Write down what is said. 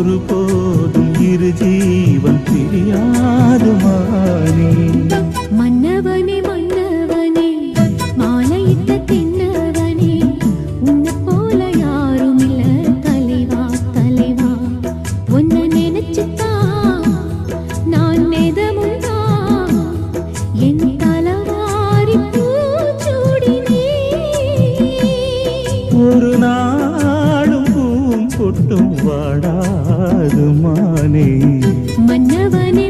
ஒரு போதும் இரு ஜீவன் பிரியாது மானே. மன்னவனே மன்னவனே மாலையிட்ட தின்னவனே உன்னை போல யாரும் இல்ல தலைவா தலைவா. உன்னை நினைச்சுதான் நான் நெதமுதான் என் தலவாரி பூச்சூடினே. ஒரு நாளும் பூம் பொட்டும் வாடாது மானே. மன்னவனே